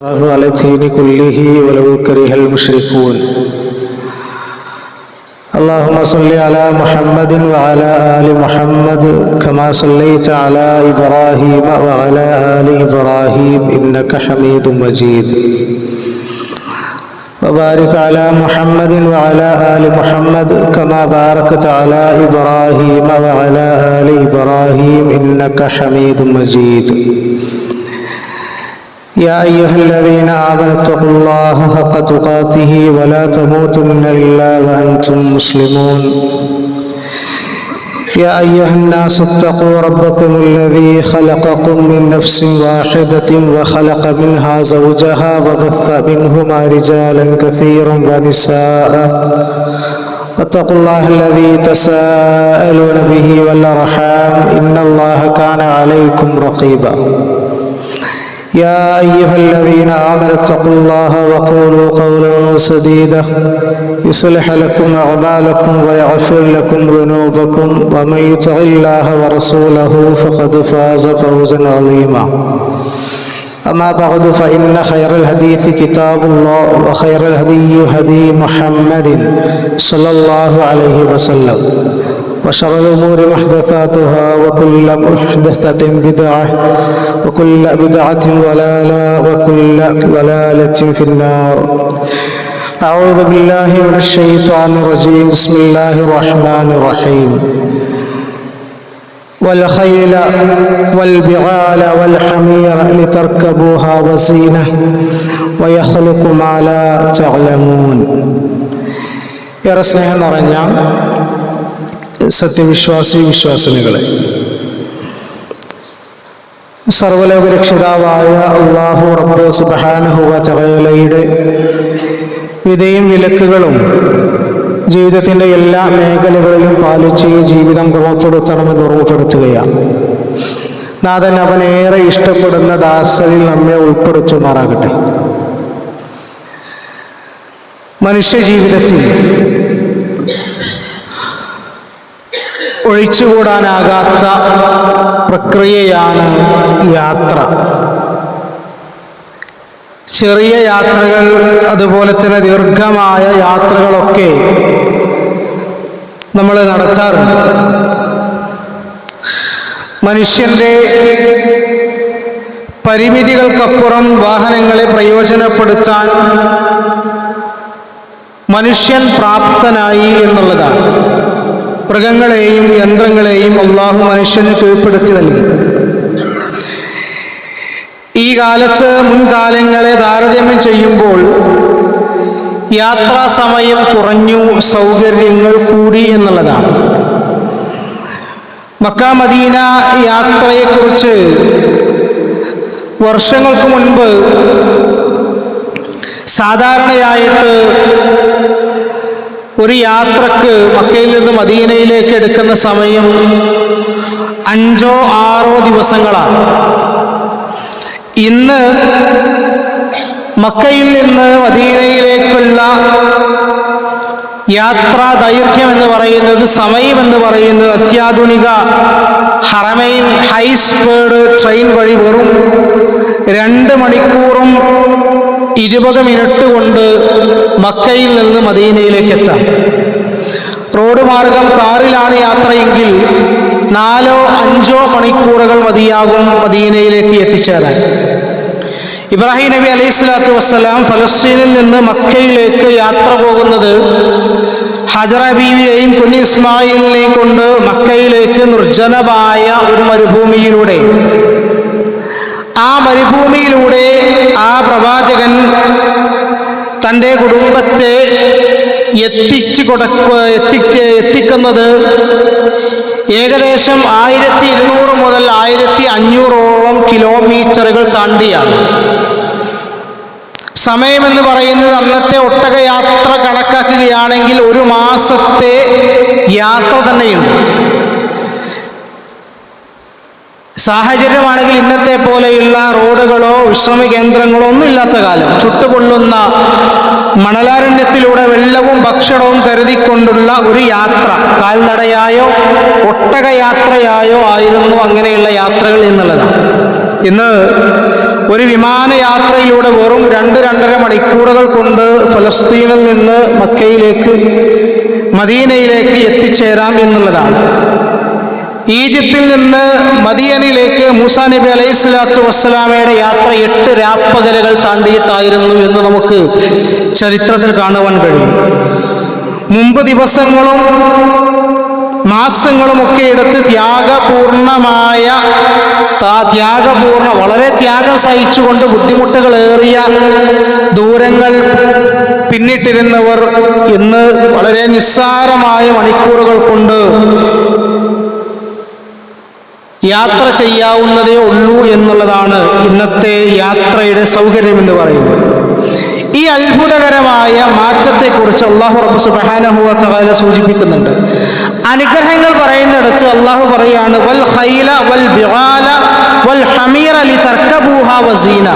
على الدين كله ولو كره المشركون. اللهم صل على محمد وعلى آل محمد كما صليت على إبراهيم وعلى آل إبراهيم إنك حميد مجيد. وبارك على محمد وعلى آل محمد كما باركت على إبراهيم وعلى آل إبراهيم إنك حميد مجيد. يا أيها الذين آمنوا اتقوا الله حق تقاته ولا تموتن إلا وأنتم مسلمون. يا أيها الناس اتقوا ربكم الذي خلقكم من نفس واحدة وخلق منها زوجها وبث منهما رجالا كثيرا ونساء واتقوا الله الذي تساءلون به والأرحام إن الله كان عليكم رقيبا. يا أيها الذين آمنوا اتقوا الله وقولوا قولا سديدا يصلح لكم أعمالكم ويغفر لكم ذنوبكم ومن يطع الله ورسوله فقد فاز فوزا عظيما. أما بعد فإن خير الحديث كتاب الله وخير الهدي هدي محمد صلى الله عليه وسلم وشر الأمور محدثاتها وكل محدثة بدعة وكل بدعة ضلالة وكل ضلالة في النار. أعوذ بالله من الشيطان الرجيم. بسم الله الرحمن الرحيم. والخيل والبغال والحمير لتركبوها وزينة ويخلق ما لا تعلمون. ഏറെ സ്നേഹം നിറഞ്ഞ സത്യവിശ്വാസി വിശ്വാസിനികളെ, സർവലോകരക്ഷിതാവായ അല്ലാഹു റബ്ബ് സുബ്ഹാനഹു വ തആലയുടെ വിധിയും വിലക്കുകളും ജീവിതത്തിൻ്റെ എല്ലാ മേഖലകളിലും പാലിച്ച് ജീവിതം ക്രമപ്പെടുത്തണമെന്ന് ഓർമ്മപ്പെടുത്തുകയാണ്. നാഥൻ അവനേറെ ഇഷ്ടപ്പെടുന്ന ദാസരിൽ നമ്മെ ഉൾപ്പെടുത്തുമാറാകട്ടെ. മനുഷ്യ ജീവിതത്തിൽ ഒഴിച്ചുകൂടാനാകാത്ത പ്രക്രിയയാണ് യാത്ര. ചെറിയ യാത്രകൾ, അതുപോലെ തന്നെ ദീർഘമായ യാത്രകളൊക്കെ നമ്മൾ നടത്താറുണ്ട്. മനുഷ്യൻ്റെ പരിമിതികൾക്കപ്പുറം വാഹനങ്ങളെ പ്രയോജനപ്പെടുത്താൻ മനുഷ്യൻ പ്രാപ്തനായി എന്നുള്ളതാണ്. മൃഗങ്ങളെയും യന്ത്രങ്ങളെയും അല്ലാഹു മനുഷ്യന് കീഴ്പ്പെടുത്തി നൽകി. ഈ കാലത്ത് മുൻകാലങ്ങളെ താരതമ്യം ചെയ്യുമ്പോൾ യാത്രാ സമയം കുറഞ്ഞു, സൗകര്യങ്ങൾ കൂടി എന്നുള്ളതാണ്. മക്ക മദീന യാത്രയെക്കുറിച്ച് വർഷങ്ങൾക്ക് മുൻപ് സാധാരണയായിട്ട് ഒരു യാത്രക്ക് മക്കയിൽ നിന്ന് മദീനയിലേക്ക് എടുക്കുന്ന സമയം 5-6 ദിവസങ്ങളാണ്. ഇന്ന് മക്കയിൽ നിന്ന് മദീനയിലേക്കുള്ള യാത്രാ ദൈർഘ്യം എന്ന് പറയുന്നത്, സമയം എന്ന് പറയുന്നത് അത്യാധുനിക ഹറമൈൻ ഹൈ സ്പീഡ് ട്രെയിൻ വഴി വെറും 2 മണിക്കൂറും 20 മിനിറ്റ് കൊണ്ട് മക്കയിൽ നിന്ന് മദീനയിലേക്ക് എത്താം. റോഡ് മാർഗം കാറിലാണ് യാത്രയെങ്കിൽ 4-5 മണിക്കൂറുകൾ മതിയാകും മദീനയിലേക്ക് എത്തിച്ചേരാൻ. ഇബ്രാഹിം നബി അലൈഹി സ്വലാത്തു വസ്സലാം ഫലസ്തീനിൽ നിന്ന് മക്കയിലേക്ക് യാത്ര പോകുന്നത് ഹജറ ബീവിയെയും കുഞ്ഞ് ഇസ്മായിലിനെയും കൊണ്ട് മക്കയിലേക്ക് നിർജ്ജനമായ ഒരു മരുഭൂമിയിലൂടെ, ആ മരുഭൂമിയിലൂടെ ആ പ്രവാചകൻ തൻ്റെ കുടുംബത്തെ എത്തിക്കുന്നത് ഏകദേശം 1200 മുതൽ 1500ഓളം കിലോമീറ്ററുകൾ താണ്ടിയാണ്. സമയമെന്ന് പറയുന്നത് അന്നത്തെ ഒട്ടകയാത്ര കണക്കാക്കുകയാണെങ്കിൽ 1 മാസത്തെ യാത്ര തന്നെയുണ്ട്. സാഹചര്യമാണെങ്കിൽ ഇന്നത്തെ പോലെയുള്ള റോഡുകളോ വിശ്രമ കേന്ദ്രങ്ങളോ ഒന്നും ഇല്ലാത്ത കാലം, ചുട്ടുപൊള്ളുന്ന മണലാരണ്യത്തിലൂടെ വെള്ളവും ഭക്ഷണവും കരുതിക്കൊണ്ടുള്ള ഒരു യാത്ര, കാൽനടയായോ ഒട്ടകയാത്രയായോ ആയിരുന്നു അങ്ങനെയുള്ള യാത്രകൾ എന്നുള്ളതാണ്. ഇന്ന് ഒരു വിമാനയാത്രയിലൂടെ വെറും 2-2.5 മണിക്കൂറുകൾ കൊണ്ട് ഫലസ്തീനിൽ നിന്ന് മക്കയിലേക്ക് മദീനയിലേക്ക് എത്തിച്ചേരാം എന്നുള്ളതാണ്. ഈജിപ്തിൽ നിന്ന് മദിയനിലേക്ക് മൂസാ നബി അലൈഹി സ്വലാത്തു വസ്സലാമയുടെ യാത്ര 8 രാപ്പകലുകൾ താണ്ടിയിട്ടായിരുന്നു എന്ന് നമുക്ക് ചരിത്രത്തിൽ കാണുവാൻ കഴിയും. മുമ്പ് ദിവസങ്ങളും മാസങ്ങളുമൊക്കെ എടുത്ത് വളരെ ത്യാഗം സഹിച്ചുകൊണ്ട് ബുദ്ധിമുട്ടുകളേറിയ ദൂരങ്ങൾ പിന്നിട്ടിരുന്നവർ ഇന്ന് വളരെ നിസ്സാരമായ മണിക്കൂറുകൾ കൊണ്ട് യാത്ര ചെയ്യാവുന്നതേ ഉള്ളൂ എന്നുള്ളതാണ് ഇന്നത്തെ യാത്രയുടെ സൗകര്യം എന്ന് പറയുന്നത്. ഈ അത്ഭുതകരമായ മാറ്റത്തെക്കുറിച്ച് അല്ലാഹു റബ്ബ് സുബ്ഹാനഹു വ തആല സൂചിപ്പിക്കുന്നുണ്ട്. അനുഗ്രഹങ്ങൾ പറയുന്നിടത്ത് അല്ലാഹു പറയാണ് വൽ ഖൈല വൽ ബിഗാല വൽ ഹമീറ ലിതർകബൂഹാ വസീന.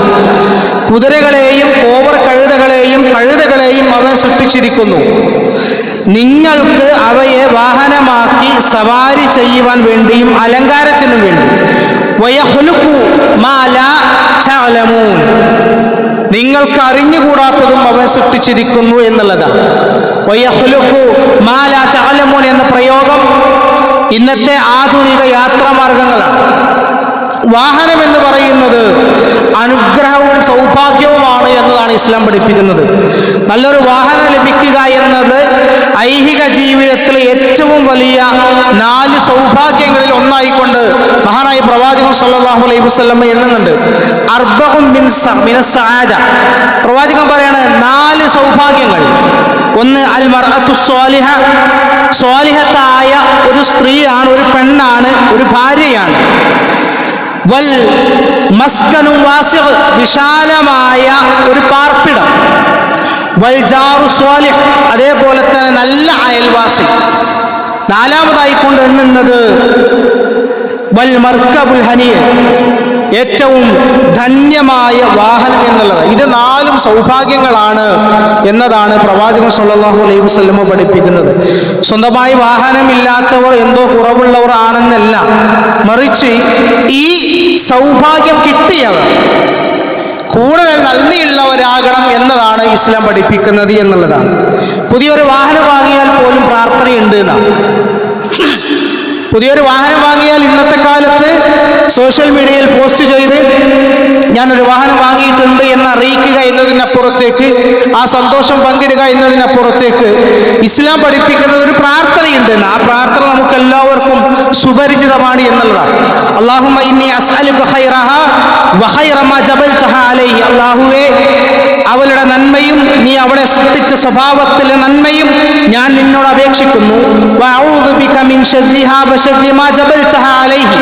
കുതിരകളെയും കോവർ കഴുതകളെയും അവൻ സൃഷ്ടിച്ചിരിക്കുന്നു, നിങ്ങൾക്ക് അവയെ വാഹനമാക്കി സവാരി ചെയ്യുവാൻ വേണ്ടിയും അലങ്കാരത്തിനും വേണ്ടി. വയഖ്ലുഖു മാ ലാ തഅലമൂൻ, നിങ്ങൾക്ക് അറിഞ്ഞുകൂടാത്തതും അവൻ സൃഷ്ടിച്ചിരിക്കുന്നു എന്നുള്ളതാണ്. വയഖ്ലുഖു മാ ലാ തഅലമൂൻ എന്ന പ്രയോഗം ഇന്നത്തെ ആധുനിക യാത്രാമാർഗങ്ങളാണ്. വാഹനം എന്ന് പറയുന്നത് അനുഗ്രഹവും സൗഭാഗ്യവുമാണ് എന്നതാണ് ഇസ്ലാം പഠിപ്പിക്കുന്നത്. നല്ലൊരു വാഹനം ലഭിക്കുക എന്നത് ഐഹിക ജീവിതത്തിലെ ഏറ്റവും വലിയ 4 സൗഭാഗ്യങ്ങളിൽ ഒന്നായിക്കൊണ്ട് മഹാനായ പ്രവാചകൻ സ്വല്ലല്ലാഹു അലൈഹി വസല്ലം എഴുതുന്നുണ്ട്. അർബഉൻ മിന സഅദ, പ്രവാചകൻ പറയാണ് 4 സൗഭാഗ്യങ്ങൾ. ഒന്ന് അൽ മർഅത്തു സ്വാലിഹ, സ്വാലിഹത്തായ ഒരു സ്ത്രീയാണ്, ഒരു പെണ്ണാണ്, ഒരു ഭാര്യയാണ്. വൽ മസ്കനു വാസിഅ്, വിശാലമായ ഒരു പാർപ്പിടം. വൽ ജാറു സ്വാലിഹ്, അതേപോലെ തന്നെ നല്ല അയൽവാസി. 4ാമതായി കൊണ്ട് എണ്ണുന്നത് വൽ മർക്കബുൽ ഹനിയ, ഏറ്റവും ധന്യമായ വാഹനം എന്നുള്ളത്. ഇത് 4 സൗഭാഗ്യങ്ങളാണ് എന്നതാണ് പ്രവാചകൻ സ്വല്ലല്ലാഹു അലൈഹി വസല്ലം പഠിപ്പിക്കുന്നത്. സ്വന്തമായി വാഹനമില്ലാത്തവർ എന്തോ കുറവുള്ളവർ ആണെന്നല്ല, മറിച്ച് ഈ സൗഭാഗ്യം കിട്ടിയവർ കൂടുതൽ നന്ദിയുള്ളവരാകണം എന്നതാണ് ഇസ്ലാം പഠിപ്പിക്കുന്നത് എന്നുള്ളതാണ്. പുതിയൊരു വാഹനം വാങ്ങിയാൽ പോലും പ്രാർത്ഥനയുണ്ട് എന്നാണ്. പുതിയൊരു വാഹനം വാങ്ങിയാൽ ഇന്നത്തെ കാലത്ത് സോഷ്യൽ മീഡിയയിൽ പോസ്റ്റ് ചെയ്ത് ഞാനൊരു വാഹനം വാങ്ങിയിട്ടുണ്ട് എന്ന് അറിയിക്കുക എന്നതിനപ്പുറത്തേക്ക്, ആ സന്തോഷം പങ്കിടുക എന്നതിനപ്പുറത്തേക്ക് ഇസ്ലാം പഠിപ്പിക്കുന്നത് ഒരു പ്രാർത്ഥനയുണ്ട്. ആ പ്രാർത്ഥന നമുക്ക് എല്ലാവർക്കും സുപരിചിതമാണ് എന്നുള്ളതാണ്. അല്ലാഹുമ്മ ഇന്നി അസ്അലുക ഖൈറഹാ വ ഖൈറ മാ ജബൽതഹാ അലൈഹി, അല്ലാഹുവേ അവളുടെ നന്മയും നീ അവളെ സൃഷ്ടിച്ച സ്വഭാവത്തിലെ നന്മയും ഞാൻ നിന്നോട് അപേക്ഷിക്കുന്നു. വ അഊദു ബിക മിൻ ശർരിഹാ വ ശർരി മാ ജബൽതഹാ അലൈഹി,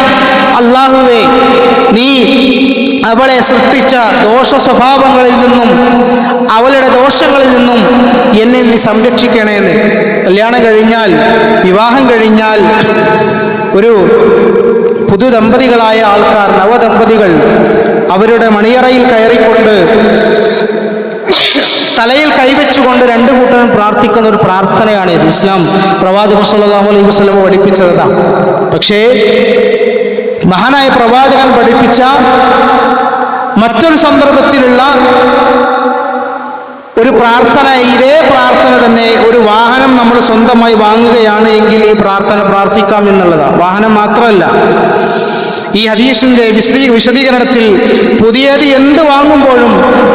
അല്ലാഹുവേ നീ അവളെ സൃഷ്ടിച്ച ദോഷ സ്വഭാവങ്ങളിൽ നിന്നും അവളുടെ ദോഷങ്ങളിൽ നിന്നും എന്നെ നീ സംരക്ഷിക്കണേന്ന്. കല്യാണം കഴിഞ്ഞാൽ, വിവാഹം കഴിഞ്ഞാൽ ഒരു പുതുദമ്പതികളായ ആൾക്കാർ, നവദമ്പതികൾ അവരുടെ മണിയറയിൽ കയറിക്കൊണ്ട് തലയിൽ കൈവച്ചുകൊണ്ട് 2 കൂട്ടരും പ്രാർത്ഥിക്കുന്ന ഒരു പ്രാർത്ഥനയാണ് ഇത്. ഇസ്ലാം പ്രവാചകൻ സ്വല്ലല്ലാഹു അലൈഹി വസല്ലം പഠിപ്പിച്ചതാണ്. പക്ഷേ മഹാനായ പ്രവാചകൻ പഠിപ്പിച്ച മറ്റൊരു സന്ദർഭത്തിലുള്ള ഒരു പ്രാർത്ഥന, ഇതേ പ്രാർത്ഥന തന്നെ ഒരു വാഹനം നമ്മൾ സ്വന്തമായി വാങ്ങുകയാണ് എങ്കിൽ ഈ പ്രാർത്ഥന പ്രാർത്ഥിക്കാം എന്നുള്ളതാണ്. വാഹനം മാത്രമല്ല, ഈ ഹദീസിന്റെ വിശദീകരണത്തിൽ പുതിയത് എന്ത് വാങ്ങുമ്പോഴും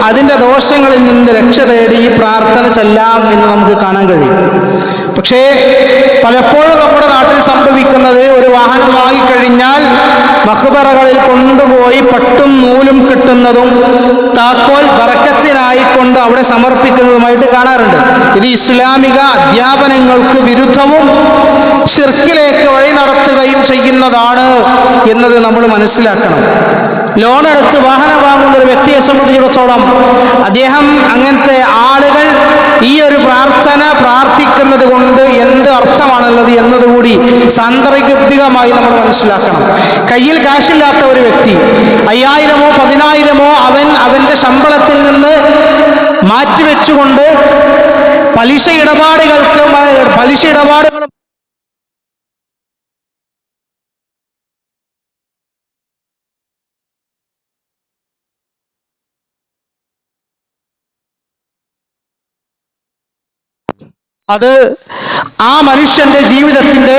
അതിൻ്റെ ദോഷങ്ങളിൽ നിന്ന് രക്ഷ തേടി ഈ പ്രാർത്ഥന ചെല്ലാം എന്ന് നമുക്ക് കാണാൻ കഴിയും. പക്ഷേ പലപ്പോഴും നമ്മുടെ നാട്ടിൽ സംഭവിക്കുന്നത്, ഒരു വാഹനം വാങ്ങിക്കഴിഞ്ഞാൽ മഖ്ബറകളിൽ കൊണ്ടുപോയി പട്ടും നൂലും കിട്ടുന്നതും താക്കോൽ ബറക്കത്തിനായിക്കൊണ്ട് അവിടെ സമർപ്പിക്കുന്നതുമായിട്ട് കാണാറുണ്ട്. ഇത് ഇസ്ലാമിക അധ്യാപനങ്ങൾക്ക് വിരുദ്ധവും ശിർക്കിലേക്ക് വഴി നടത്തുകയും ചെയ്യുന്നതാണ് എന്നത് നമ്മൾ മനസ്സിലാക്കണം. ലോൺ എടുത്ത് വാഹനം വാങ്ങുന്ന ഒരു വ്യക്തിയെ സംബന്ധിച്ചിടത്തോളം അദ്ദേഹം, അങ്ങനത്തെ ആളുകൾ ഈ ഒരു പ്രാർത്ഥന പ്രാർത്ഥിക്കുന്നത് കൊണ്ട് എന്ത് അർത്ഥമാണുള്ളത് എന്നതുകൂടി സാന്ദർഭികമായി നമ്മൾ മനസ്സിലാക്കണം. കയ്യിൽ കാശില്ലാത്ത ഒരു വ്യക്തി 5000-ഓ 10000-ഓ അവൻ്റെ ശമ്പളത്തിൽ നിന്ന് മാറ്റിവെച്ചുകൊണ്ട് പലിശ ഇടപാടുകൾ അത് ആ മനുഷ്യന്റെ ജീവിതത്തിന്റെ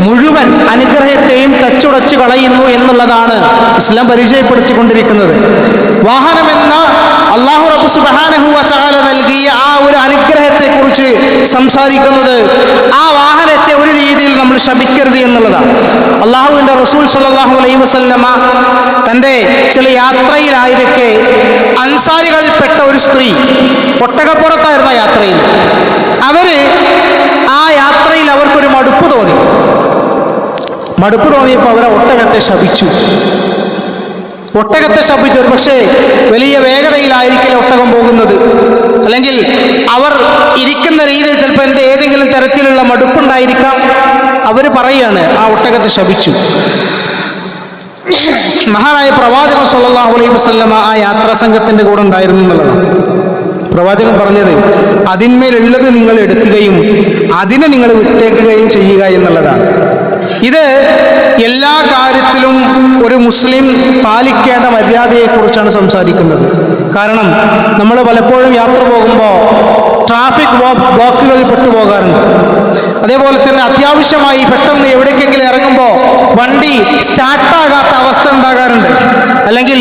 മുഴുവൻ അനുഗ്രഹത്തെയും തച്ചുടച്ചു കളയുന്നു എന്നുള്ളതാണ് ഇസ്ലാം പരിചയപ്പെടുത്തിക്കൊണ്ടിരിക്കുന്നത്. വാഹനമെന്ന അല്ലാഹു റബ്ബ് സുബ്ഹാനഹു വ തആല നൽകിയ ആ ഒരു അനുഗ്രഹത്തെ കുറിച്ച് സംസാരിക്കുന്നത് ആ വാഹനത്തെ ഒരു രീതിയിൽ നമ്മൾ ശപിക്കരുത് എന്നുള്ളതാണ്. അല്ലാഹുവിന്റെ റസൂൽ സ്വല്ലല്ലാഹു അലൈഹി വസല്ലമ തൻ്റെ ചില യാത്രയിലായിരിക്കെ അൻസാരികളിൽപ്പെട്ട ഒരു സ്ത്രീ ഒട്ടകപ്പുറത്തായിരുന്ന യാത്രയിൽ ആ യാത്രയിൽ അവർക്കൊരു മടുപ്പ് തോന്നിയപ്പോൾ അവർ ഒട്ടകത്തെ ശപിച്ചു. ഒരു പക്ഷേ വലിയ വേഗതയിലായിരിക്കില്ല ഒട്ടകം പോകുന്നത്, അല്ലെങ്കിൽ അവർ ഇരിക്കുന്ന രീതിയിൽ ചിലപ്പോൾ ഏതെങ്കിലും തരത്തിലുള്ള മടുപ്പുണ്ടായിരിക്കാം. അവർ പറയാണ് ആ ഒട്ടകത്തെ ശപിച്ചു. മഹാനായ പ്രവാചകൻ സ്വല്ലല്ലാഹു അലൈഹി വസല്ലമ ആ യാത്രാ സംഘത്തിന്റെ കൂടെ ഉണ്ടായിരുന്നു എന്നുള്ളതാണ്. പ്രവാചകൻ പറഞ്ഞത് അതിന്മേലുള്ളത് നിങ്ങൾ എടുക്കുകയും അതിനെ നിങ്ങൾ വിട്ടേക്കുകയും ചെയ്യുക എന്നുള്ളതാണ്. ഇത് എല്ലാ കാര്യത്തിലും ഒരു മുസ്ലിം പാലിക്കേണ്ട മര്യാദയെക്കുറിച്ചാണ് സംസാരിക്കുന്നത്. കാരണം നമ്മൾ പലപ്പോഴും യാത്ര പോകുമ്പോൾ ട്രാഫിക് ബ്ലോക്കുകളിൽ പെട്ടുപോകാറുണ്ട്. അതേപോലെ തന്നെ അത്യാവശ്യമായി പെട്ടെന്ന് എവിടേക്കെങ്കിലും ഇറങ്ങുമ്പോൾ വണ്ടി സ്റ്റാർട്ടാകാത്ത അവസ്ഥ ഉണ്ടാകാറുണ്ട്, അല്ലെങ്കിൽ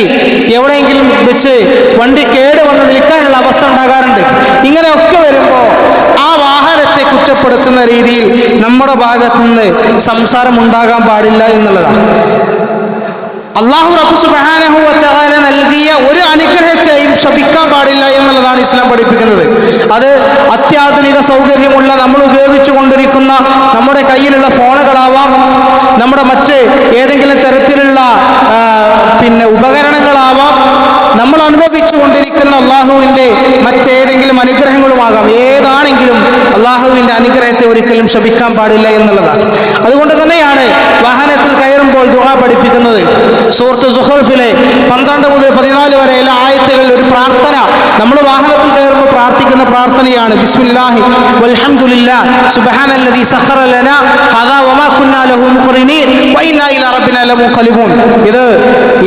എവിടെയെങ്കിലും വെച്ച് വണ്ടി കേടുവന്ന് നിൽക്കാനുള്ള അവസ്ഥ ഉണ്ടാകാറുണ്ട്. ഇങ്ങനെയൊക്കെ വരുമ്പോൾ ആ വാഹനത്തെ കുറ്റപ്പെടുത്തുന്ന രീതിയിൽ നമ്മുടെ ഭാഗത്തു നിന്ന് സംസാരം ഉണ്ടാകാൻ പാടില്ല എന്നുള്ളതാണ്. അല്ലാഹു റബ്ബ് സുബ്ഹാനഹു വ തആല നൽകിയ ഒരു അനുഗ്രഹത്തെയും ശപിക്കാൻ പാടില്ല എന്നുള്ളതാണ് ഇസ്ലാം പഠിപ്പിക്കുന്നത്. അത് അത്യാധുനിക സൗകര്യമുള്ള നമ്മൾ ഉപയോഗിച്ചു കൊണ്ടിരിക്കുന്ന നമ്മുടെ കയ്യിലുള്ള ഫോണുകളാവാം, നമ്മുടെ മറ്റ് ഏതെങ്കിലും തരത്തിലുള്ള ഉപകരണങ്ങളാവാം, നമ്മൾ അനുഭവിച്ചു കൊണ്ടിരിക്കുന്ന അള്ളാഹുവിൻ്റെ മറ്റേതെങ്കിലും അനുഗ്രഹങ്ങളുമാകാം. ഏതാണെങ്കിലും അള്ളാഹുവിൻ്റെ അനുഗ്രഹത്തെ ഒരിക്കലും ശപിക്കാൻ പാടില്ല എന്നുള്ളതാണ്. അതുകൊണ്ട് തന്നെയാണ് വാഹനത്തിൽ കയറുമ്പോൾ ദുആ പഠിപ്പിക്കുന്നത്. സൂറത്ത് സുഹ്റഫിലെ 12 മുതൽ 14 വരെ എല്ലാ ആയത്തുകളിൽ ഒരു പ്രാർത്ഥന നമ്മൾ വാഹനത്തിൽ കയറുമ്പോൾ പ്രാർത്ഥിക്കുന്ന പ്രാർത്ഥനയാണ്. ബിസ്മില്ലാഹി വൽഹംദുലില്ലാഹി സുബ്ഹാനല്ലദീ സഖറ ലനാ ഹദാ വമാ കുന്നാ ലഹു മുഖ്രിനീൻ വഇന്നാ ഇലാ റബ്ബിനാ ലമുൻഖലിബൂൻ. ഇത്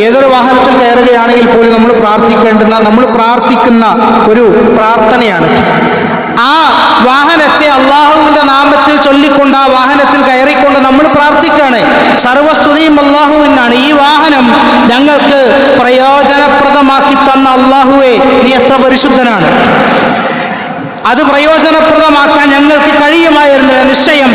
ഏതൊരു വാഹനത്തിൽ കയറുകയാണെങ്കിൽ പോലും നമ്മൾ പ്രാർത്ഥിക്കുന്ന ഒരു പ്രാർത്ഥനയാണ്. ആ വാഹനത്തെ അള്ളാഹുവിന്റെ നാമത്തിൽ ചൊല്ലിക്കൊണ്ട് ആ വാഹനത്തിൽ കയറിക്കൊണ്ട് നമ്മൾ പ്രാർത്ഥിക്കുകയാണ്. സർവസ്തുതിയും അള്ളാഹുവിനാണ്. ഈ വാഹനം ഞങ്ങൾക്ക് പ്രയോജനപ്രദമാക്കി തന്ന അള്ളാഹുവേ, നീ എത്ര പരിശുദ്ധനാണ്. അത് പ്രയോജനപ്രദമാക്കാൻ ഞങ്ങൾക്ക് കഴിയുമായിരുന്നില്ല. നിശ്ചയം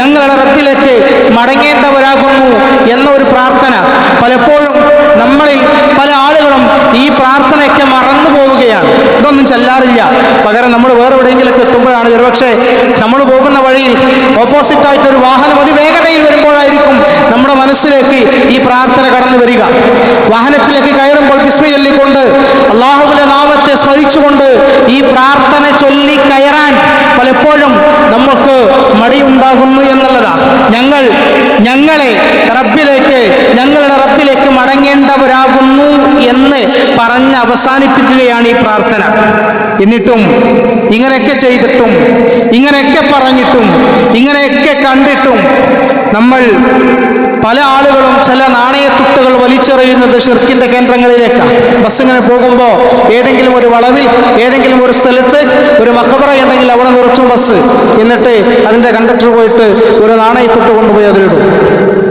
ഞങ്ങളുടെ റബ്ബിലേക്ക് മടങ്ങേണ്ടവരാകുന്നു എന്ന ഒരു പ്രാർത്ഥന പലപ്പോഴും നമ്മളിൽ പല ആളുകളും ഈ പ്രാർത്ഥനയൊക്കെ മറന്നു പോവുകയാണ്. ഇതൊന്നും ചെല്ലാറില്ല. പകരം നമ്മൾ വേറെ എവിടെയെങ്കിലൊക്കെ എത്തുമ്പോഴാണ് ഒരുപക്ഷെ നമ്മൾ പോകുന്ന വഴിയിൽ ഓപ്പോസിറ്റായിട്ടൊരു വാഹനം അതിവേഗതയിൽ വരുമ്പോഴായിരിക്കും നമ്മുടെ മനസ്സിലേക്ക് ഈ പ്രാർത്ഥന കടന്നു വരിക. വാഹനത്തിലേക്ക് കയറുമ്പോൾ ബിസ്മി ചൊല്ലിക്കൊണ്ട് അള്ളാഹുവിന്റെ നാമത്തെ സ്മരിച്ചുകൊണ്ട് ഈ പ്രാർത്ഥന ചൊല്ലി കയറാൻ പലപ്പോഴും നമുക്ക് മടിയുണ്ടാകുന്നു എന്നുള്ളതാണ്. ഞങ്ങളുടെ റബ്ബിലേക്ക് മടങ്ങേണ്ടവരാകുന്നു എന്ന് പറഞ്ഞ് അവസാനിപ്പിക്കുകയാണ് ഈ പ്രാർത്ഥന. എന്നിട്ടും ഇങ്ങനെയൊക്കെ ചെയ്തിട്ടും ഇങ്ങനെയൊക്കെ പറഞ്ഞിട്ടും ഇങ്ങനെയൊക്കെ കണ്ടിട്ടും നമ്മൾ പല ആളുകളും ചില നാണയത്തുട്ടുകൾ വലിച്ചെറിയുന്നത് ശിർക്കിന്റെ കേന്ദ്രങ്ങളിലേക്കാണ്. ബസ് ഇങ്ങനെ പോകുമ്പോൾ ഏതെങ്കിലും ഒരു വളവിൽ ഏതെങ്കിലും ഒരു സ്ഥലത്ത് ഒരു മഖബറ ഉണ്ടെങ്കിൽ അവിടെ നിർത്തും ബസ്. എന്നിട്ട് അതിൻ്റെ കണ്ടക്ടർ പോയിട്ട് ഒരു നാണയത്തുട്ട് കൊണ്ടുപോയി അതിലിടും.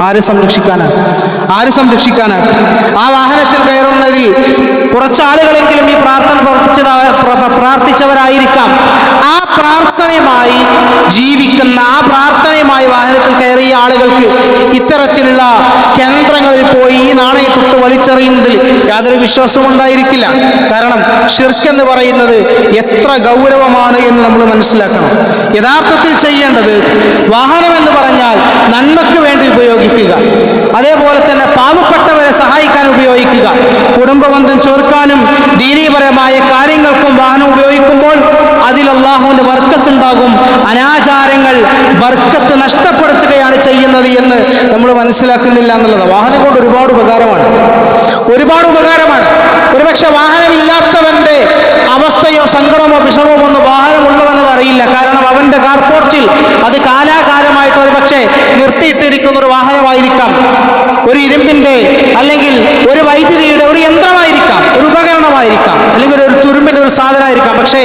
ആര് സംരക്ഷിക്കാനാണ്? ആ വാഹനത്തിൽ കയറുന്നതിൽ കുറച്ചാളുകളെങ്കിലും ഈ പ്രാർത്ഥന പ്രാർത്ഥിച്ചവരായിരിക്കാം. ആ പ്രാർത്ഥനയുമായി ജീവിക്കുന്ന, ആ പ്രാർത്ഥനയുമായി വാഹനത്തിൽ കയറിയ ആളുകൾക്ക് ഇത്തരത്തിലുള്ള കേന്ദ്രങ്ങളിൽ പോയി ഈ നാണയത്തൊട്ട് വലിച്ചെറിയുന്നതിൽ യാതൊരു വിശ്വാസവും ഉണ്ടായിരിക്കില്ല. കാരണം ശിർക്ക് എന്ന് പറയുന്നത് എത്ര ഗൗരവമാണ് എന്ന് നമ്മൾ മനസ്സിലാക്കണം. യഥാർത്ഥത്തിൽ ചെയ്യേണ്ടത് വാഹനം എന്ന് പറഞ്ഞാൽ നന്മയ്ക്ക് വേണ്ടി ഉപയോഗിക്കുക, അതേപോലെ തന്നെ പാവപ്പെട്ടവരെ സഹായിക്കാൻ ഉപയോഗിക്കുക, കുടുംബബന്ധം ചേർക്കാനും ദീനീപരമായ കാര്യങ്ങൾക്കും വാഹനം ഉപയോഗിക്കുമ്പോൾ അതിൽ അല്ലാഹുവിന്റെ ബർക്കത്ത് ഉണ്ടാകും. അനാചാരങ്ങൾ ബർക്കത്ത് നഷ്ടപ്പെടുത്തുകയാണ് ചെയ്യുന്നത് എന്ന് നമ്മൾ മനസ്സിലാക്കുന്നില്ല എന്നുള്ളത്. വാഹനം കൊണ്ട് ഒരുപാട് ഉപകാരമാണ്. ഒരുപക്ഷെ വാഹനമില്ലാത്തവന്റെ അവസ്ഥയോ സങ്കടമോ വിഷമമോ ഒന്നും വാഹനമുള്ളവനെന്ന് അറിയില്ല. കാരണം അവന്റെ കാർപോർച്ചിൽ അത് കാലാകാലമായിട്ട് ഒരു പക്ഷേ നിർത്തിയിട്ടിരിക്കുന്ന ഒരു വാഹനമായിരിക്കാം, ഒരു ഇരുമ്പിന്റെ അല്ലെങ്കിൽ ഒരു വൈദ്യുതിയുടെ ഒരു യന്ത്രമായിരിക്കാം, ഒരു ഉപകരണമായിരിക്കാം, അല്ലെങ്കിൽ ഒരു തുരുമ്പിന്റെ ഒരു സാധനമായിരിക്കാം. ഉണ്ടായിരിക്കാം. പക്ഷേ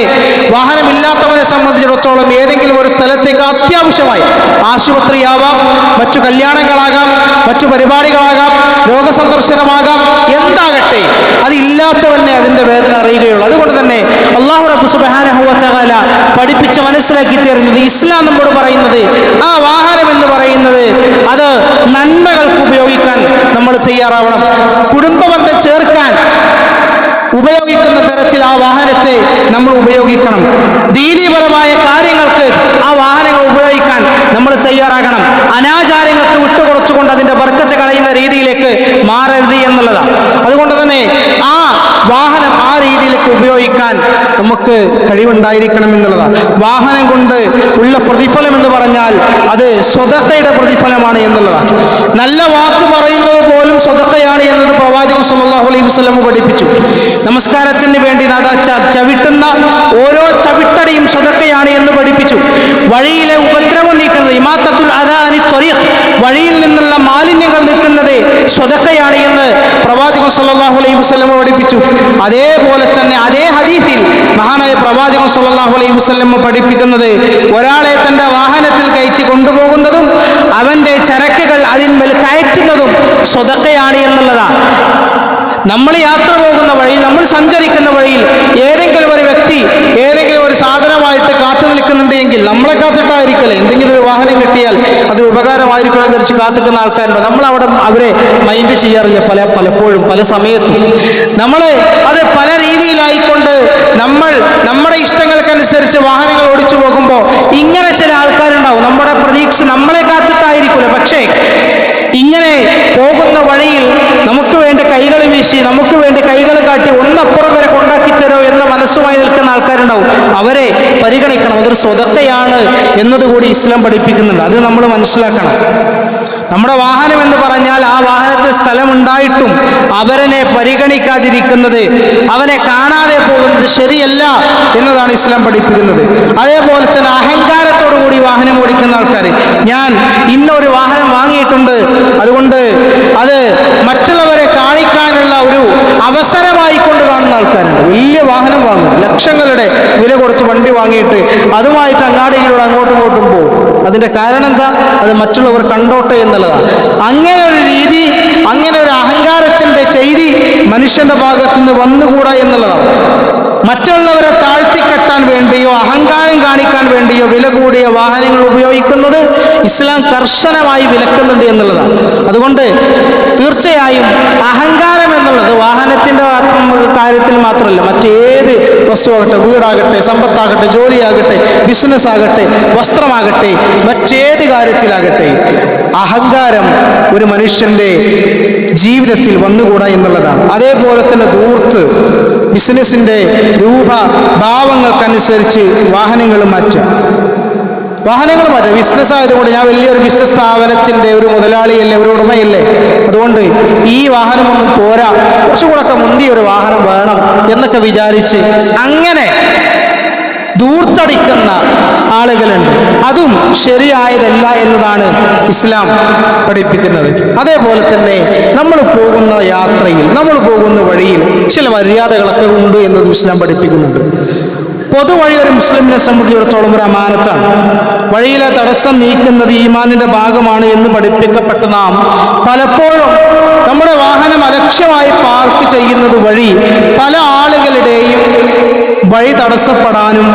വാഹനമില്ലാത്തവനെ സംബന്ധിച്ചിടത്തോളം ഏതെങ്കിലും ഒരു സ്ഥലത്തേക്ക് അത്യാവശ്യമായി, ആശുപത്രിയാവാം, മറ്റു കല്യാണങ്ങളാകാം, മറ്റു പരിപാടികളാകാം, രോഗസന്ദർശനമാകാം, എന്താകട്ടെ, അതില്ലാത്തവനെ അതിൻ്റെ വേദന അറിയുകയുള്ളൂ. അതുകൊണ്ട് തന്നെ അല്ലാഹു റബ്ബ് സുബ്ഹാനഹു വ തആല പഠിപ്പിച്ച് മനസ്സിലാക്കി തരുന്നത്, ഇസ്ലാം നമ്മോട് പറയുന്നത്, ആ വാഹനം എന്ന് പറയുന്നത് അത് നന്മകൾക്ക് ഉപയോഗിക്കാൻ നമ്മൾ തയ്യാറാവണം. കുടുംബബന്ധം ചേർക്കാൻ ഉപയോഗിക്കുന്ന തരത്തിൽ ആ വാഹനത്തെ നമ്മൾ ഉപയോഗിക്കണം. ദീനീപരമായ കാര്യങ്ങൾക്ക് ആ വാഹനങ്ങൾ ഉപയോഗിക്കാൻ നമ്മൾ തയ്യാറാകണം. അനാചാരങ്ങൾക്ക് വിട്ടുകൊടുത്തുകൊണ്ട് അതിൻ്റെ ബർക്കത്ത് കളയുന്ന രീതിയിലേക്ക് മാറരുത് എന്നുള്ളതാണ്. അതുകൊണ്ട് തന്നെ ആ വാഹനം ആ രീതിയിലേക്ക് ഉപയോഗിക്കാൻ നമുക്ക് കഴിവുണ്ടായിരിക്കണം എന്നുള്ളതാണ്. വാഹനം കൊണ്ട് ഉള്ള പ്രതിഫലം എന്ന് പറഞ്ഞാൽ അത് സ്വതക്കയുടെ പ്രതിഫലമാണ് എന്നുള്ളതാണ്. നല്ല വാക്ക് പറയുന്നത് പോലും സ്വതക്കയാണ് എന്നത് പ്രവാചകൻ സല്ലല്ലാഹു അലൈഹി വസല്ലം പഠിപ്പിച്ചു. നമസ്കാരത്തിന് വേണ്ടി ചവിട്ടുന്ന ഓരോ ചവിട്ടടിയും സ്വതക്കയാണ് എന്ന് പഠിപ്പിച്ചു. വഴിയിലെ ഉപദ്രവം നീക്കുന്നത്, ഇമാത്തത്തുൽ അദാ അനി ത്വരീഖ്, വഴിയിൽ നിന്നുള്ള മാലിന്യങ്ങൾ നീക്കുന്നത് സ്വതക്കയാണ് എന്ന് പ്രവാചകൻ സല്ലല്ലാഹു അലൈഹി വസല്ലം പഠിപ്പിച്ചു. അതേപോലെ തന്നെ അതേ ഹദീസിൽ മഹാനായ പ്രവാചകൻ സല്ലല്ലാഹു അലൈഹി വസല്ലം പഠിപ്പിക്കുന്നത്, ഒരാളെ തൻ്റെ വാഹനത്തിൽ കയറ്റി കൊണ്ടുപോകുന്നതും അവൻ്റെ ചരക്കുകൾ അതിന്മേൽ കയറ്റുന്നതും സ്വതക്കയാണ് എന്നുള്ളതാണ്. നമ്മൾ യാത്ര പോകുന്ന വഴിയിൽ, നമ്മൾ സഞ്ചരിക്കുന്ന വഴിയിൽ ഏതെങ്കിലും ഒരു വ്യക്തി ഏതെങ്കിലും ഒരു സാധനമായിട്ട് കാത്തു നിൽക്കുന്നുണ്ടെങ്കിൽ, നമ്മളെ കാത്തിട്ടായിരിക്കല്ലേ, എന്തെങ്കിലും ഒരു വാഹനം കിട്ടിയാൽ അത് ഉപകാരമായിരിക്കണം ധരിച്ച് കാത്തിക്കുന്ന ആൾക്കാരുണ്ട്. നമ്മൾ അവിടെ അവരെ മൈൻഡ് ചെയ്യാറില്ല. പലപ്പോഴും പല സമയത്തും നമ്മൾ അത് പല രീതിയിലായിക്കൊണ്ട് നമ്മുടെ ഇഷ്ടങ്ങൾക്കനുസരിച്ച് വാഹനങ്ങൾ ഓടിച്ചു പോകുമ്പോൾ ഇങ്ങനെ ചില ആൾക്കാരുണ്ടാവും. നമ്മുടെ പ്രതീക്ഷ നമ്മളെ കാത്തിട്ടായിരിക്കില്ല, പക്ഷേ ഇങ്ങനെ പോകുന്ന വഴിയിൽ നമുക്ക് വേണ്ടി കൈകൾ വീശി, നമുക്ക് വേണ്ടി കൈകൾ കാട്ടി ഒന്നപ്പുറം വരെ കൊണ്ടാക്കി തരോ എന്ന മനസ്സുമായി നിൽക്കുന്ന ആൾക്കാരുണ്ടാവും. അവരെ പരിഗണിക്കണം. അതൊരു സ്വതക്കയാണ് എന്നതുകൂടി ഇസ്ലാം പഠിപ്പിക്കുന്നുണ്ട്. അത് നമ്മൾ മനസ്സിലാക്കണം. നമ്മുടെ വാഹനം എന്ന് പറഞ്ഞാൽ ആ വാഹനത്തിൽ സ്ഥലമുണ്ടായിട്ടും അവരെ പരിഗണിക്കാതിരിക്കുന്നത്, അവനെ കാണാതെ പോകുന്നത് ശരിയല്ല എന്നതാണ് ഇസ്ലാം പഠിപ്പിക്കുന്നത്. അതേപോലെ തന്നെ അഹങ്കാരത്തോടു കൂടി വാഹനം ഓടിക്കുന്ന ആൾക്കാർ, ഞാൻ ഇന്നൊരു വാഹനം വാങ്ങിയിട്ടുണ്ട്, അതുകൊണ്ട് അത് മറ്റുള്ളവരെ കാണിക്കാനുള്ള ഒരു അവസരമായി കൊണ്ട് കാണുന്ന ആൾക്കാരുണ്ട്. വലിയ വാഹനം വാങ്ങും, ലക്ഷങ്ങളുടെ വില കൊടുത്ത് വണ്ടി വാങ്ങിയിട്ട് അതുമായിട്ട് അങ്ങാടിയിലൂടെ അങ്ങോട്ടും ഇങ്ങോട്ടും പോകും. അതിൻ്റെ കാരണം എന്താ? അത് മറ്റുള്ളവർ കണ്ടോട്ടെ എന്നുള്ളതാണ്. അങ്ങനെ ഒരു രീതി, അങ്ങനെ ഒരു അഹങ്കാരത്തിൻ്റെ ചെയ്തി മനുഷ്യന്റെ ഭാഗത്തു നിന്ന് വന്നുകൂടാ എന്നുള്ളതാണ്. മറ്റുള്ളവരെ താഴ്ത്തിക്കെട്ടാൻ വേണ്ടിയോ അഹങ്കാരം കാണിക്കാൻ വേണ്ടിയോ വില കൂടിയ വാഹനങ്ങൾ ഉപയോഗിക്കുന്നത് ഇസ്ലാം കർശനമായി വിലക്കുന്നുണ്ട് എന്നുള്ളതാണ്. അതുകൊണ്ട് തീർച്ചയായും അഹങ്കാരം എന്നുള്ളത് വാഹനത്തിൻ്റെ കാര്യത്തിൽ മാത്രമല്ല, മറ്റേത് വസ്തുവാകട്ടെ, വീടാകട്ടെ, സമ്പത്താകട്ടെ, ജോലിയാകട്ടെ, ബിസിനസ് ആകട്ടെ, വസ്ത്രമാകട്ടെ, മറ്റേത് കാര്യത്തിലാകട്ടെ, അഹങ്കാരം ഒരു മനുഷ്യൻ്റെ ജീവിതത്തിൽ വന്നുകൂടാ എന്നുള്ളതാണ്. അതേപോലെ തന്നെ ധൂർത്ത്, ബിസിനസ്സിൻ്റെ രൂപ ഭാവങ്ങൾക്കനുസരിച്ച് വാഹനങ്ങൾ മാറ്റാം. ബിസിനസ് ആയതുകൊണ്ട് ഞാൻ വലിയൊരു ബിസിനസ് സ്ഥാപനത്തിൻ്റെ ഒരു മുതലാളിയല്ലേ, ഒരു ഉടമയല്ലേ, അതുകൊണ്ട് ഈ വാഹനമൊന്നും പോരാ, കുറച്ചുകൂടെ മുന്തിയ ഒരു വാഹനം വേണം എന്നൊക്കെ വിചാരിച്ച് അങ്ങനെ ധൂർത്തടിക്കുന്ന ആളുകളുണ്ട്. അതും ശരിയായതല്ല എന്നതാണ് ഇസ്ലാം പഠിപ്പിക്കുന്നത്. അതേപോലെ തന്നെ നമ്മൾ പോകുന്ന യാത്രയിൽ, നമ്മൾ പോകുന്ന വഴിയിൽ ചില മര്യാദകളൊക്കെ ഉണ്ട് എന്നത് ഇസ്ലാം പഠിപ്പിക്കുന്നുണ്ട്. പൊതുവഴി ഒരു മുസ്ലിമിനെ സംബന്ധിച്ചിടത്തോളം ഒരു അമാനത്താണ്. വഴിയിലെ തടസ്സം നീക്കുന്നത് ഈമാനിന്റെ ഭാഗമാണ് എന്ന് പഠിപ്പിക്കപ്പെട്ട നാം പലപ്പോഴും നമ്മുടെ വാഹനം അലക്ഷ്യമായി പാർക്ക് ചെയ്യുന്നത് വഴി പല ആളുകളുടെയും വഴി തടസ്സപ്പെടാനും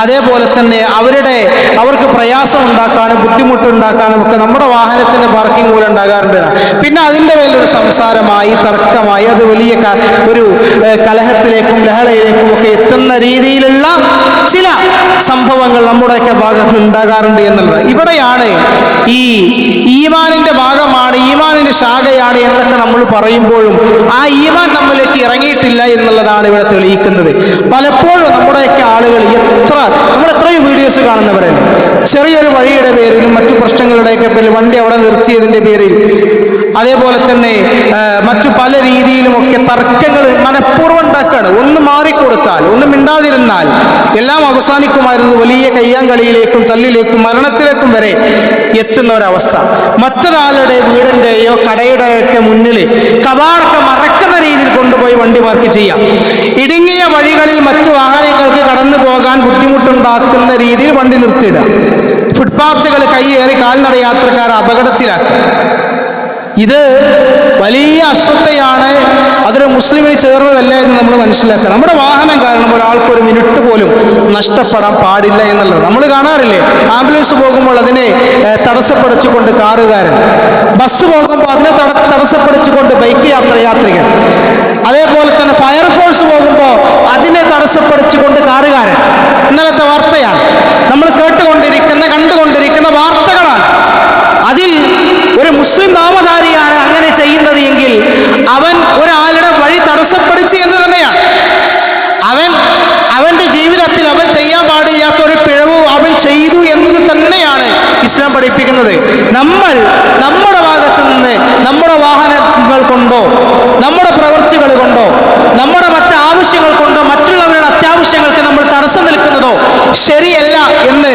അതേപോലെ തന്നെ അവർക്ക് പ്രയാസം ഉണ്ടാക്കാനും ബുദ്ധിമുട്ടുണ്ടാക്കാനും ഒക്കെ നമ്മുടെ വാഹനത്തിൻ്റെ പാർക്കിംഗ് മൂലം ഉണ്ടാകാറുണ്ട്. പിന്നെ അതിൻ്റെ മേലൊരു സംസാരമായി, തർക്കമായി, അത് വലിയ ഒരു കലഹത്തിലേക്കും ലഹളയിലേക്കും ഒക്കെ എത്തുന്ന രീതിയിലുള്ള ചില സംഭവങ്ങൾ നമ്മുടെയൊക്കെ ഭാഗത്ത് ഉണ്ടാകാറുണ്ട് എന്നുള്ളത്. ഇവിടെയാണ് ഈ ഈമാനിൻ്റെ ഭാഗമാണ്, ഈമാനിൻ്റെ ശാഖയാണ് എന്നൊക്കെ നമ്മൾ പറയുമ്പോഴും ആ ഈമാൻ നമ്മളിലേക്ക് ഇറങ്ങിയിട്ടില്ല എന്നുള്ളതാണ് ഇവിടെ തെളിയിക്കുന്നത്. പലപ്പോഴും നമ്മുടെയൊക്കെ ആളുകൾ നമ്മൾ എത്രയോ വീഡിയോസ് കാണുന്നവരല്ലേ, ചെറിയൊരു വഴിയുടെ പേരിലും മറ്റു പ്രശ്നങ്ങളുടെയൊക്കെ പേരിൽ വണ്ടി അവിടെ നിർത്തിയതിൻ്റെ പേരിൽ, അതേപോലെ തന്നെ മറ്റു പല രീതിയിലുമൊക്കെ തർക്കങ്ങൾ മനഃപൂർവ്വം ഉണ്ടാക്കുകയാണ്. ഒന്ന് മാറിക്കൊടുത്താൽ, ഒന്ന് മിണ്ടാതിരുന്നാൽ എല്ലാം അവസാനിക്കുമായിരുന്നു വലിയ കയ്യാങ്കളിയിലേക്കും തല്ലിലേക്കും മരണത്തിലേക്കും വരെ എത്തുന്ന ഒരവസ്ഥ. മറ്റൊരാളുടെ വീടിൻ്റെയോ കടയുടെയൊക്കെ മുന്നിൽ കവാടൊക്കെ മറക്കുന്ന രീതിയിൽ കൊണ്ടുപോയി വണ്ടി പാർക്ക് ചെയ്യാം. ഇടുങ്ങിയ വഴികളിൽ മറ്റു വാഹനങ്ങൾക്ക് പോകാൻ ബുദ്ധിമുട്ടുണ്ടാക്കുന്ന രീതിയിൽ വണ്ടി നിർത്തിയിടുക, ഫുട്പാത്തുകൾ കൈയേറി കാൽനട യാത്രക്കാരെ അപകടത്തിലാക്കുക. ഇത് വലിയ അശ്രദ്ധയാണ്. അതൊരു മുസ്ലിമിന് ചേർന്നതല്ല എന്ന് നമ്മൾ മനസ്സിലാക്കുക. നമ്മുടെ വാഹനം കാരണം ഒരാൾക്ക് ഒരു മിനിറ്റ് പോലും നഷ്ടപ്പെടാൻ പാടില്ല എന്നുള്ളത് നമ്മൾ കാണാറില്ലേ? ആംബുലൻസ് പോകുമ്പോൾ അതിനെ തടസ്സപ്പെടുത്തിക്കൊണ്ട് കാറുകാരൻ, ബസ് പോകുമ്പോൾ അതിനെ തടസ്സപ്പെടുത്തിക്കൊണ്ട് ബൈക്ക് യാത്രികൻ, അതേപോലെ തന്നെ ഫയർഫോഴ്സ് പോകുമ്പോൾ അതിനെ തടസ്സപ്പെടുത്തിക്കൊണ്ട് കാറുകാരൻ. ഇന്നലത്തെ വാർത്തയാണ് നമ്മൾ കണ്ടുകൊണ്ടിരിക്കുന്ന വാർത്തകളാണ്. അതിൽ ഒരു മുസ്ലിം നാമധാരിയാണ് അങ്ങനെ ചെയ്യുന്നത് എങ്കിൽ അവൻ ഒരാളുടെ വഴി തടസ്സപ്പെടുത്തി എന്ന് തന്നെയാണ്. അവന്റെ ജീവിതത്തിൽ അവൻ ചെയ്യാൻ പാടില്ലാത്ത ഒരു പിഴവ് അവൻ ചെയ്തു എന്നത് തന്നെയാണ് ഇസ്ലാം പഠിപ്പിക്കുന്നത്. നമ്മൾ നമ്മുടെ ഭാഗത്ത് നിന്ന് നമ്മുടെ വാഹനങ്ങൾ കൊണ്ടോ നമ്മുടെ പ്രവൃത്തികൾ കൊണ്ടോ നമ്മുടെ മറ്റ് ആവശ്യങ്ങൾ കൊണ്ടോ മറ്റുള്ളവരുടെ അത്യാവശ്യങ്ങൾക്ക് നമ്മൾ തടസ്സം നിൽക്കുന്നതോ ശരിയല്ല എന്ന്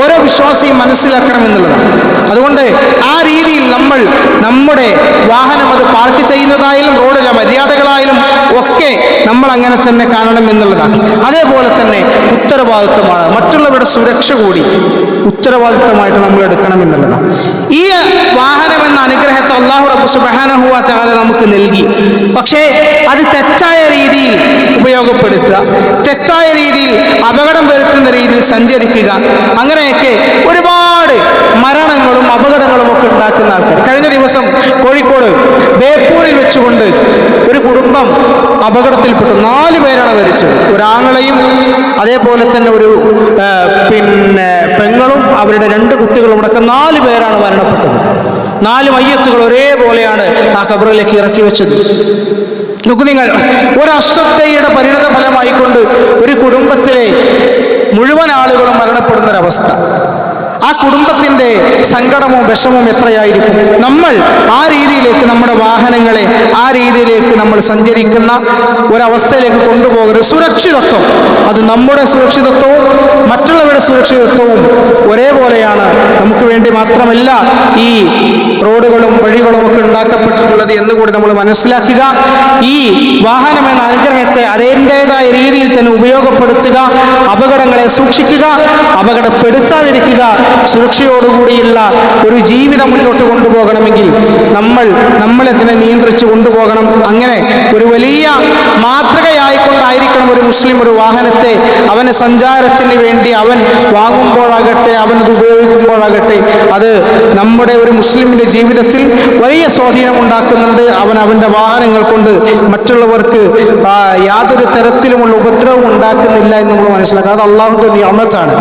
ഓരോ വിശ്വാസിയും മനസ്സിലാക്കണമെന്നുള്ളതാണ്. അതുകൊണ്ട് ആ രീതിയിൽ നമ്മൾ നമ്മുടെ വാഹനം അത് പാർക്ക് ചെയ്യുന്നതായാലും റോഡിലെ മര്യാദകളായാലും ഒക്കെ നമ്മൾ അങ്ങനെ തന്നെ കാണണം എന്നുള്ളതാണ്. അതേപോലെ തന്നെ ഉത്തരവാദിത്വമാണ്, മറ്റുള്ളവരുടെ സുരക്ഷ കൂടി ഉത്തരവാദിത്വമായിട്ട് നമ്മൾ എടുക്കണം എന്നുള്ളതാണ്. ഈ വാഹനം എന്ന അനുഗ്രഹിച്ച അല്ലാഹു റബ്ബ് സുബ്ഹാനഹു വ തആല നമുക്ക് നൽകി. പക്ഷേ അത് തെറ്റായ രീതിയിൽ ഉപയോഗപ്പെടുത്തുക, തെറ്റായ രീതിയിൽ അപകടം വരുത്തുന്ന രീതിയിൽ സഞ്ചരിക്കുക, അങ്ങനെയൊക്കെ ഒരുപാട് മരണങ്ങളും അപകടങ്ങളും ഒക്കെ ഉണ്ടാക്കുന്ന ആൾക്കാർ. കഴിഞ്ഞ ദിവസം കോഴിക്കോട് ബേപ്പൂരിൽ വെച്ചുകൊണ്ട് ഒരു കുടുംബം അപകടത്തിൽപ്പെട്ടു. 4 പേരാണ് മരിച്ചത്. ഒരാങ്ങളെയും അതേപോലെ തന്നെ ഒരു പെങ്ങളും അവരുടെ 2 കുട്ടികളും അടക്കം 4 പേരാണ് മരണപ്പെട്ടത്. 4 മയ്യത്തുകൾ ഒരേപോലെയാണ് ആ ഖബറിലേക്ക് ഇറക്കി വെച്ചത്. നോക്കൂ നിങ്ങൾ, ഒരു അശ്രദ്ധയുടെ പരിണത ഫലമായിക്കൊണ്ട് ഒരു കുടുംബത്തിലെ മുഴുവൻ ആളുകളും മരണപ്പെടുന്നൊരവസ്ഥ. ആ കുടുംബത്തിൻ്റെ സങ്കടമോ വിഷമവും എത്രയായിരിക്കും. നമ്മൾ ആ രീതിയിലേക്ക് നമ്മുടെ വാഹനങ്ങളെ ആ രീതിയിലേക്ക് നമ്മൾ സഞ്ചരിക്കുന്ന ഒരവസ്ഥയിലേക്ക് കൊണ്ടുപോകരുത്. സുരക്ഷിതത്വം, അത് നമ്മുടെ സുരക്ഷിതത്വവും മറ്റുള്ളവരുടെ സുരക്ഷിതത്വവും ഒരേപോലെയാണ്. നമുക്ക് വേണ്ടി മാത്രമല്ല ഈ റോഡുകളും വഴികളും ഒക്കെ ഉണ്ടാക്കപ്പെട്ടിട്ടുള്ളത് എന്നുകൂടി നമ്മൾ മനസ്സിലാക്കുക. ഈ വാഹനം എന്ന അനുഗ്രഹത്തെ അതിൻ്റെതായ രീതിയിൽ തന്നെ ഉപയോഗപ്പെടുത്തുക, അപകടങ്ങളെ സൂക്ഷിക്കുക, അപകടപ്പെടുത്താതിരിക്കുക. സുരക്ഷയോടുകൂടിയുള്ള ഒരു ജീവിതം മുന്നോട്ട് കൊണ്ടുപോകണമെങ്കിൽ നമ്മളെ തന്നെ നിയന്ത്രിച്ച് കൊണ്ടുപോകണം. അങ്ങനെ ഒരു വലിയ മാതൃകയായിക്കൊണ്ടായിരിക്കണം ഒരു മുസ്ലിം ഒരു വാഹനത്തെ അവന് സഞ്ചാരത്തിന് വേണ്ടി അവൻ വാങ്ങുമ്പോഴാകട്ടെ അവനത് ഉപയോഗിക്കുമ്പോഴാകട്ടെ അത് നമ്മുടെ ഒരു മുസ്ലിമിൻ്റെ ജീവിതത്തിൽ വലിയ സ്വാധീനം ഉണ്ടാക്കുന്നുണ്ട്. അവൻ്റെ വാഹനങ്ങൾ കൊണ്ട് മറ്റുള്ളവർക്ക് യാതൊരു തരത്തിലുമുള്ള ഉപദ്രവം ഉണ്ടാക്കുന്നില്ല എന്ന് നമ്മൾ മനസ്സിലാക്കുക. അത് അല്ലാഹുവിൻ്റെ നിഅമത്താണ്.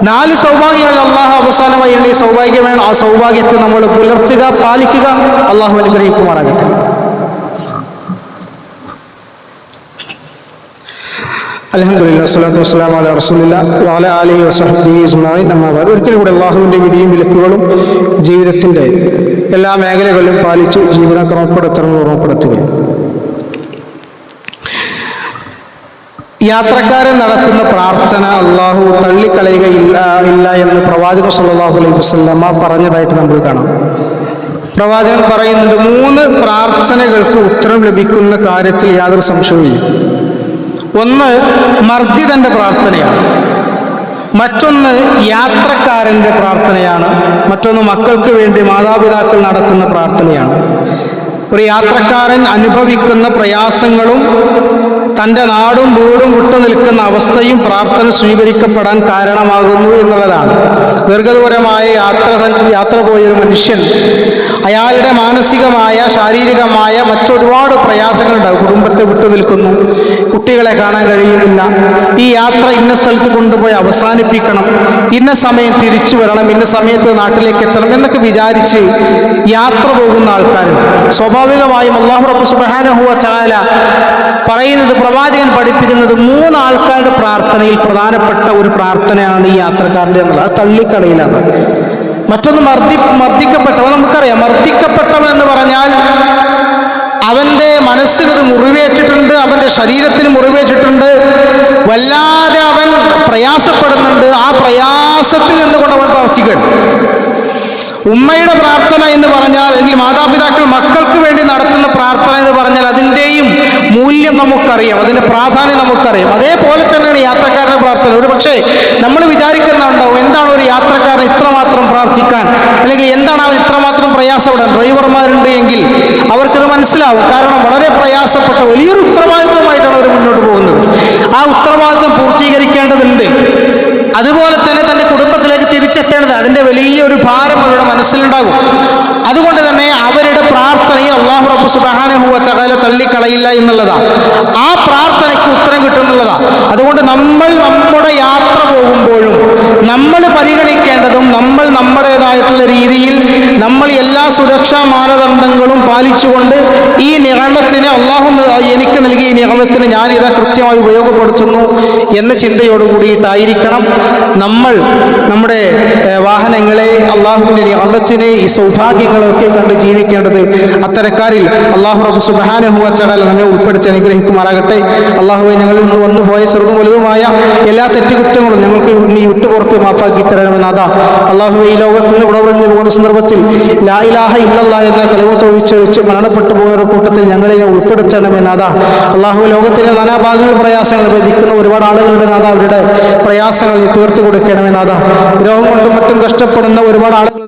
4 സൗഭാഗ്യങ്ങൾ അല്ലാഹു അവസാനമായി എണ്ണി സൗഭാഗ്യമാണ്. ആ സൗഭാഗ്യത്തെ നമ്മൾ പുലർത്തുക, പാലിക്കുക. അല്ലാഹു അനുഗ്രഹിക്കുമാറാകട്ടെ. അൽഹംദുലില്ലാഹി സ്വല്ലല്ലാഹു വസ്സലാമു അലാ റസൂലില്ലാഹി വഅലാ ആലിഹി വസഹ്ബിഹി അജ്മഈൻ. അമ്മാ ബഅദ്. ഒരിക്കലും കൂടെ അല്ലാഹുവിൻ്റെ വിധിയും വിലക്കുകളും ജീവിതത്തിൻ്റെ എല്ലാ മേഖലകളിലും പാലിച്ച് ജീവിതം ക്രമപ്പെടുത്തണമെന്ന് ഓർമ്മപ്പെടുത്തുകയും യാത്രക്കാരൻ നടത്തുന്ന പ്രാർത്ഥന അള്ളാഹു തള്ളിക്കളയുകയില്ല എന്ന് പ്രവാചകൻ സല്ലല്ലാഹു അലൈഹി വസല്ലമ പറഞ്ഞതായിട്ട് നമ്മൾ കാണാം. പ്രവാചകൻ പറയുന്നുണ്ട്, 3 പ്രാർത്ഥനകൾക്ക് ഉത്തരം ലഭിക്കുന്ന കാര്യത്തിൽ യാതൊരു സംശയവുമില്ല. ഒന്ന് മർദ്ദിതന്റെ പ്രാർത്ഥനയാണ്, മറ്റൊന്ന് യാത്രക്കാരൻ്റെ പ്രാർത്ഥനയാണ്, മറ്റൊന്ന് മക്കൾക്ക് വേണ്ടി മാതാപിതാക്കൾ നടത്തുന്ന പ്രാർത്ഥനയാണ്. ഒരു യാത്രക്കാരൻ അനുഭവിക്കുന്ന പ്രയാസങ്ങളും തൻ്റെ നാടും വീടും വിട്ടു നിൽക്കുന്ന അവസ്ഥയും പ്രാർത്ഥന സ്വീകരിക്കപ്പെടാൻ കാരണമാകുന്നു എന്നുള്ളതാണ്. ദീർഘദൂരമായ യാത്ര പോയൊരു മനുഷ്യൻ അയാളുടെ മാനസികമായ ശാരീരികമായ മറ്റൊരുപാട് പ്രയാസങ്ങളുണ്ടാകും. കുടുംബത്തെ വിട്ടു നിൽക്കുന്നു, കുട്ടികളെ കാണാൻ കഴിയുന്നില്ല, ഈ യാത്ര ഇന്ന സ്ഥലത്ത് കൊണ്ടുപോയി അവസാനിപ്പിക്കണം, ഇന്ന സമയം തിരിച്ചു വരണം, ഇന്ന സമയത്ത് നാട്ടിലേക്ക് എത്തണം എന്നൊക്കെ വിചാരിച്ച് യാത്ര പോകുന്ന ആൾക്കാരുണ്ട്. സ്വാഭാവികമായും അല്ലാഹു റബ്ബ് സുബ്ഹാനഹു വ തആല പറയുന്നത്, പ്രവാചകൻ പഠിപ്പിക്കുന്നത് 3 ആൾക്കാരുടെ പ്രാർത്ഥനയിൽ പ്രധാനപ്പെട്ട ഒരു പ്രാർത്ഥനയാണ് ഈ യാത്രക്കാരൻ്റെ എന്നുള്ളത്. അത് തള്ളിക്കളയിലാണ്. മറ്റൊന്ന് മർദ്ദിക്കപ്പെട്ടവൻ. നമുക്കറിയാം, മർദ്ദിക്കപ്പെട്ടവൻ എന്ന് പറഞ്ഞാൽ അവൻ്റെ മനസ്സിന് അത് മുറിവേറ്റിട്ടുണ്ട്, അവൻ്റെ ശരീരത്തിന് മുറിവേറ്റിട്ടുണ്ട്, വല്ലാതെ അവൻ പ്രയാസപ്പെടുന്നുണ്ട്. ആ പ്രയാസത്തിൽ നിന്നുകൊണ്ട് അവൻ പ്രാർത്ഥിക്കണം. ഉമ്മയുടെ പ്രാർത്ഥന എന്ന് പറഞ്ഞാൽ, അല്ലെങ്കിൽ മാതാപിതാക്കൾ മക്കൾക്ക് വേണ്ടി നടത്തുന്ന പ്രാർത്ഥന എന്ന് പറഞ്ഞാൽ അതിൻ്റെയും മൂല്യം നമുക്കറിയാം, അതിൻ്റെ പ്രാധാന്യം നമുക്കറിയാം. അതേപോലെ തന്നെയാണ് യാത്രക്കാരൻ്റെ പ്രാർത്ഥന. ഒരു പക്ഷേ നമ്മൾ വിചാരിക്കുന്നുണ്ടാവും, എന്താണ് ഒരു യാത്രക്കാരൻ ഇത്രമാത്രം പ്രാർത്ഥിക്കാൻ, അല്ലെങ്കിൽ എന്താണ് അവൻ ഇത്രമാത്രം പ്രയാസപ്പെടാൻ. ഡ്രൈവർമാരുണ്ട് എങ്കിൽ അവർക്കത് മനസ്സിലാവും. കാരണം വളരെ പ്രയാസപ്പെട്ട വലിയൊരു ഉത്തരവാദിത്വമായിട്ടാണ് അവർ മുന്നോട്ട് പോകുന്നത്. ആ ഉത്തരവാദിത്വം പൂർത്തീകരിക്കേണ്ടതുണ്ട്. അതുപോലെ തന്നെ തൻ്റെ കുടുംബത്തിലേക്ക് തിരിച്ചെത്തേണ്ടത്, അതിൻ്റെ വലിയൊരു ഭാരം അവരുടെ മനസ്സിലുണ്ടാകും. അതുകൊണ്ട് തന്നെ അവരുടെ പ്രാർത്ഥനയെ അല്ലാഹു റബ്ബ് സുബ്ഹാനഹു വ തആല തള്ളിക്കളയില്ല എന്നുള്ളതാണ്. ആ പ്രാർത്ഥനയ്ക്ക് ഉത്തരം കിട്ടുന്നുള്ളതാണ്. അതുകൊണ്ട് നമ്മൾ നമ്മുടെ യാത്ര പോകുമ്പോഴും നമ്മൾ പരിഗണിക്കേണ്ടതും, നമ്മൾ നമ്മുടേതായിട്ടുള്ള രീതിയിൽ നമ്മൾ എല്ലാ സുരക്ഷാ മാനദണ്ഡങ്ങളും പാലിച്ചുകൊണ്ട് ഈ നിഅമത്തിനെ, അല്ലാഹു എനിക്ക് നൽകിയ ഈ നിഅമത്തിനെ ഞാനിതാ കൃത്യമായി ഉപയോഗപ്പെടുത്തുന്നു എന്ന ചിന്തയോടുകൂടിയിട്ടായിരിക്കണം നമ്മൾ നമ്മുടെ വാഹനങ്ങളെ, അള്ളാഹുവിൻ്റെ നിഅമത്തിനെ, ഈ സൗഭാഗ്യങ്ങളൊക്കെ കണ്ട് ജീവിക്കേണ്ടത്. അത്തരക്കാരിൽ അല്ലാഹു റബ്ബ് സുബ്ഹാനഹു വ തആല നമ്മെ ഉൾപ്പെടുത്തി അനുഗ്രഹിക്കുമാറാകട്ടെ. അള്ളാഹുവെ, ഞങ്ങളിൽ നിന്ന് വന്നുപോയ ചെറുതും വലുതുമായ എല്ലാ തെറ്റുകുറ്റങ്ങളും ഞങ്ങൾക്ക് നീ വിട്ടുപുറത്ത് മാപ്പാക്കി തരണമെന്നാഥ. അള്ളാഹുവെ, ഈ ലോകത്ത് നിന്ന് വിടവറിഞ്ഞു പോകുന്ന സന്ദർഭത്തിൽ ലാ ഇലാഹ ഇല്ലല്ലാഹ് എന്ന കലിമത്ത് ഉച്ചരിച്ച് മരണപ്പെട്ടു പോകുന്ന കൂട്ടത്തിൽ ഞങ്ങളെ ഉൾപ്പെടുത്തണമെന്നാഥ. അള്ളാഹു, ലോകത്തിലെ നാനാഭാഗങ്ങൾ പ്രയാസങ്ങൾ ലഭിക്കുന്ന ഒരുപാട് ആളുകളുടെ നാഥ, അവരുടെ പ്രയാസങ്ങൾ തീർത്തു കൊടുക്കണമെന്നാഥ. രോഗം കൊണ്ടും മറ്റും കഷ്ടപ്പെടുന്ന ഒരുപാട് ആളുകൾ